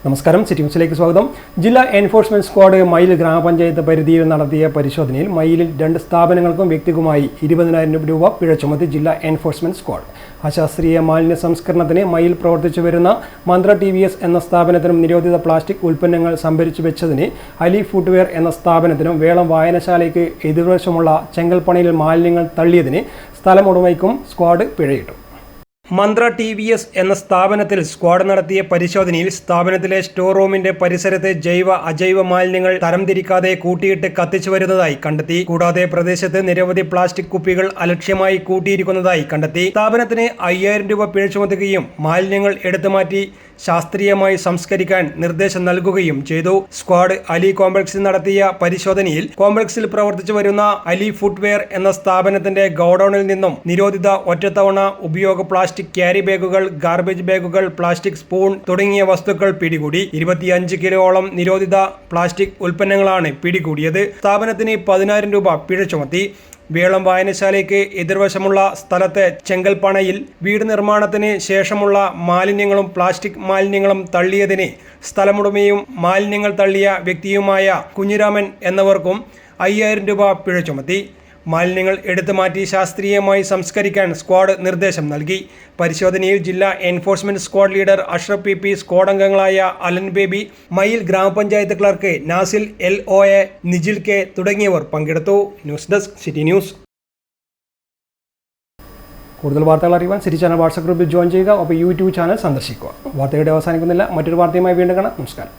നമസ്കാരം, സിറ്റി ന്യൂസിലേക്ക് സ്വാഗതം. ജില്ലാ എൻഫോഴ്സ്മെന്റ് സ്ക്വാഡ് മയിൽ ഗ്രാമപഞ്ചായത്ത് പരിധിയിൽ നടത്തിയ പരിശോധനയിൽ മയിലിൽ 2 സ്ഥാപനങ്ങൾക്കും വ്യക്തിക്കുമായി 20,000 രൂപ പിഴ ചുമത്തി ജില്ലാ എൻഫോഴ്സ്മെന്റ് സ്ക്വാഡ്. അശാസ്ത്രീയ മാലിന്യ സംസ്കരണത്തിന് മയിൽ പ്രവർത്തിച്ചു വരുന്ന മന്ത്ര TVS എന്ന സ്ഥാപനത്തിനും നിരോധിത പ്ലാസ്റ്റിക് ഉൽപ്പന്നങ്ങൾ സംഭരിച്ചു വെച്ചതിന് അലി ഫുട്വെയർ എന്ന സ്ഥാപനത്തിനും വേളം വായനശാലയ്ക്ക് എതിർവശമുള്ള ചെങ്കൽപ്പണയിൽ മാലിന്യങ്ങൾ തള്ളിയതിന് സ്ഥലമുടമയ്ക്കും സ്ക്വാഡ് പിഴയിട്ടു. മന്ത്ര TVS എന്ന സ്ഥാപനത്തിൽ സ്ക്വാഡ് നടത്തിയ പരിശോധനയിൽ സ്ഥാപനത്തിലെ സ്റ്റോർ റൂമിന്റെ പരിസരത്ത് ജൈവ അജൈവ മാലിന്യങ്ങൾ തരംതിരിക്കാതെ കൂട്ടിയിട്ട് കത്തിച്ചു വരുന്നതായി കണ്ടെത്തി. കൂടാതെ പ്രദേശത്ത് നിരവധി പ്ലാസ്റ്റിക് കുപ്പികൾ അലക്ഷ്യമായി കൂട്ടിയിരിക്കുന്നതായി കണ്ടെത്തി. സ്ഥാപനത്തിന് 5,000 രൂപ പിഴ ചുമത്തുകയും മാലിന്യങ്ങൾ എടുത്തുമാറ്റി ശാസ്ത്രീയമായി സംസ്കരിക്കാൻ നിർദ്ദേശം നൽകുകയും ചെയ്തു. സ്ക്വാഡ് അലി കോംപ്ലക്സിൽ നടത്തിയ പരിശോധനയിൽ കോംപ്ലക്സിൽ പ്രവർത്തിച്ചു വരുന്ന അലി ഫുട്വെയർ എന്ന സ്ഥാപനത്തിന്റെ ഗോഡൌണിൽ നിന്നും നിരോധിത ഒറ്റത്തവണ ഉപയോഗ പ്ലാസ്റ്റിക് ക്യാരി ബാഗുകൾ, ഗാർബേജ് ബാഗുകൾ, പ്ലാസ്റ്റിക് സ്പൂൺ തുടങ്ങിയ വസ്തുക്കൾ പിടികൂടി. 25 കിലോയോളം നിരോധിത പ്ലാസ്റ്റിക് ഉൽപ്പന്നങ്ങളാണ് പിടികൂടിയത്. സ്ഥാപനത്തിന് 10,000 രൂപ പിഴ ചുമത്തി. വേളം വായനശാലയ്ക്ക് എതിർവശമുള്ള സ്ഥലത്തെ ചെങ്കൽപ്പണയിൽ വീട് നിർമ്മാണത്തിന് ശേഷമുള്ള മാലിന്യങ്ങളും പ്ലാസ്റ്റിക് മാലിന്യങ്ങളും തള്ളിയതിന് സ്ഥലമുടമയും മാലിന്യങ്ങൾ തള്ളിയ വ്യക്തിയുമായ കുഞ്ഞിരാമൻ എന്നിവർക്കും 5,000 രൂപ പിഴ ചുമത്തി. മാലിന്യങ്ങൾ എടുത്തുമാറ്റി ശാസ്ത്രീയമായി സംസ്കരിക്കാൻ സ്ക്വാഡ് നിർദ്ദേശം നൽകി. പരിശോധനയിൽ ജില്ലാ enforcement squad leader Ashraf PP, squad അംഗങ്ങളായ അലൻ ബേബി, മയിൽ ഗ്രാമപഞ്ചായത്ത് clerk Nasil LOA, Nijil K തുടങ്ങിയവർ പങ്കെടുത്തു. News desk, city news. കൂടുതൽ വാർത്തകൾ അറിയുവാൻ സിറ്റി ചാനൽ വാട്സ്ആപ്പ് ഗ്രൂപ്പിൽ ജോയിൻ ചെയ്യുക. ഒപ്പം YouTube ചാനൽ സന്ദർശിക്കുക. വാർത്തയുടെ അവസാനിക്കുന്നില്ല. മറ്റൊരു വാർത്തയുമായി വീണ്ടും കാണാം. നമസ്കാരം.